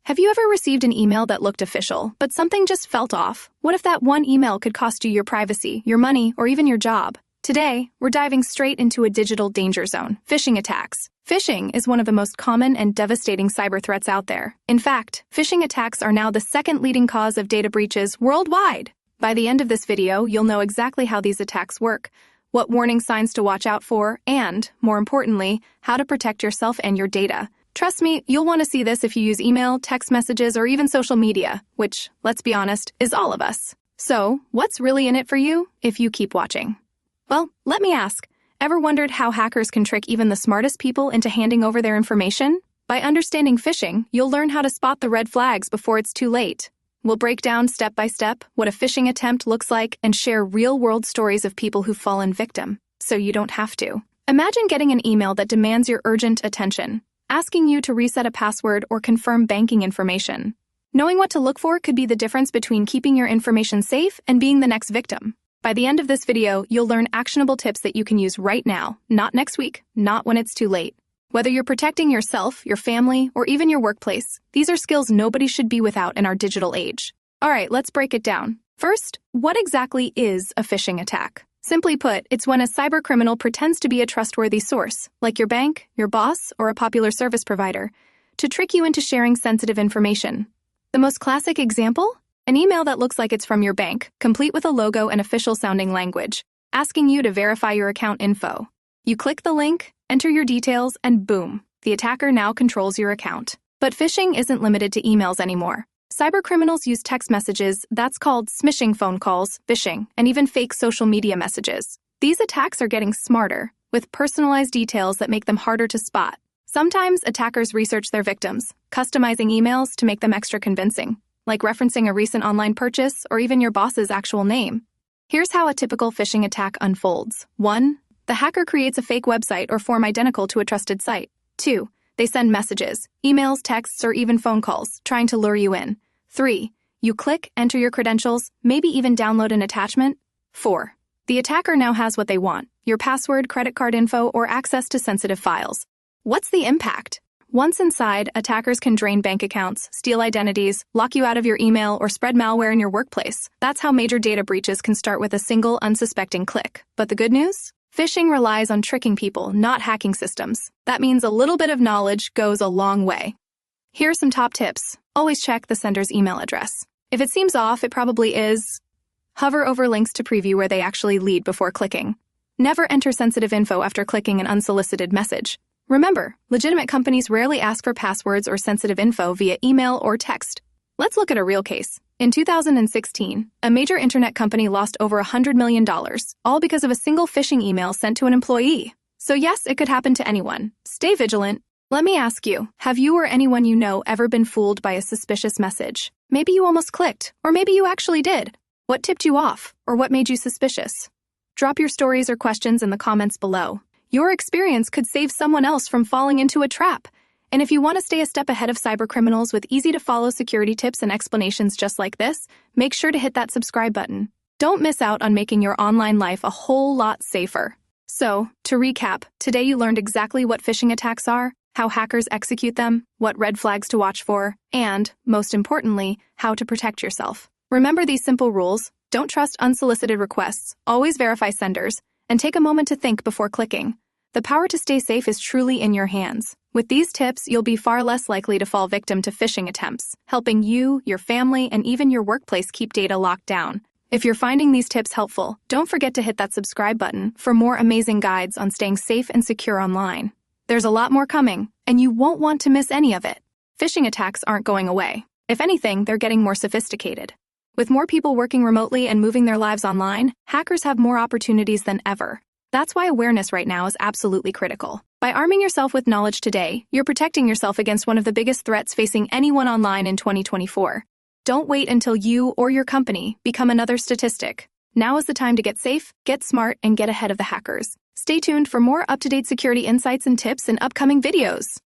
Have you ever received an email that looked official, but something just felt off? What if that one email could cost you your privacy, your money, or even your job? Today, we're diving straight into a digital danger zone: phishing attacks. Phishing is one of the most common and devastating cyber threats out there. In fact, phishing attacks are now the second leading cause of data breaches worldwide. By the end of this video, you'll know exactly how these attacks work, what warning signs to watch out for, and, more importantly, how to protect yourself and your data. Trust me, you'll want to see this if you use email, text messages, or even social media, which, let's be honest, is all of us. So, what's really in it for you if you keep watching? Well, let me ask, ever wondered how hackers can trick even the smartest people into handing over their information? By understanding phishing, you'll learn how to spot the red flags before it's too late. We'll break down step by step what a phishing attempt looks like and share real-world stories of people who've fallen victim, so you don't have to. Imagine getting an email that demands your urgent attention, asking you to reset a password or confirm banking information. Knowing what to look for could be the difference between keeping your information safe and being the next victim. By the end of this video, you'll learn actionable tips that you can use right now, not next week, not when it's too late. Whether you're protecting yourself, your family, or even your workplace, these are skills nobody should be without in our digital age. All right, let's break it down. First, what exactly is a phishing attack? Simply put, it's when a cybercriminal pretends to be a trustworthy source, like your bank, your boss, or a popular service provider, to trick you into sharing sensitive information. The most classic example? An email that looks like it's from your bank, complete with a logo and official-sounding language, asking you to verify your account info. You click the link, enter your details, and boom, the attacker now controls your account. But phishing isn't limited to emails anymore. Cybercriminals use text messages, that's called smishing phone calls, phishing, and even fake social media messages. These attacks are getting smarter, with personalized details that make them harder to spot. Sometimes attackers research their victims, customizing emails to make them extra convincing, like referencing a recent online purchase or even your boss's actual name. Here's how a typical phishing attack unfolds. 1. The hacker creates a fake website or form identical to a trusted site. 2. They send messages, emails, texts, or even phone calls, trying to lure you in. 3. You click, enter your credentials, maybe even download an attachment. 4. The attacker now has what they want: your password, credit card info, or access to sensitive files. What's the impact? Once inside, attackers can drain bank accounts, steal identities, lock you out of your email, or spread malware in your workplace. That's how major data breaches can start with a single, unsuspecting click. But the good news? Phishing relies on tricking people, not hacking systems. That means a little bit of knowledge goes a long way. Here are some top tips. Always check the sender's email address. If it seems off, it probably is. Hover over links to preview where they actually lead before clicking. Never enter sensitive info after clicking an unsolicited message. Remember, legitimate companies rarely ask for passwords or sensitive info via email or text. Let's look at a real case. In 2016, a major internet company lost over $100 million, all because of a single phishing email sent to an employee. So yes, it could happen to anyone. Stay vigilant. Let me ask you, have you or anyone you know ever been fooled by a suspicious message? Maybe you almost clicked, or maybe you actually did. What tipped you off, or what made you suspicious? Drop your stories or questions in the comments below. Your experience could save someone else from falling into a trap. And if you want to stay a step ahead of cybercriminals with easy-to-follow security tips and explanations just like this, make sure to hit that subscribe button. Don't miss out on making your online life a whole lot safer. So, to recap, today you learned exactly what phishing attacks are, how hackers execute them, what red flags to watch for, and, most importantly, how to protect yourself. Remember these simple rules: don't trust unsolicited requests, always verify senders, and take a moment to think before clicking. The power to stay safe is truly in your hands. With these tips, you'll be far less likely to fall victim to phishing attempts, helping you, your family, and even your workplace keep data locked down. If you're finding these tips helpful, don't forget to hit that subscribe button for more amazing guides on staying safe and secure online. There's a lot more coming, and you won't want to miss any of it. Phishing attacks aren't going away. If anything, they're getting more sophisticated. With more people working remotely and moving their lives online, hackers have more opportunities than ever. That's why awareness right now is absolutely critical. By arming yourself with knowledge today, you're protecting yourself against one of the biggest threats facing anyone online in 2024. Don't wait until you or your company become another statistic. Now is the time to get safe, get smart, and get ahead of the hackers. Stay tuned for more up-to-date security insights and tips in upcoming videos.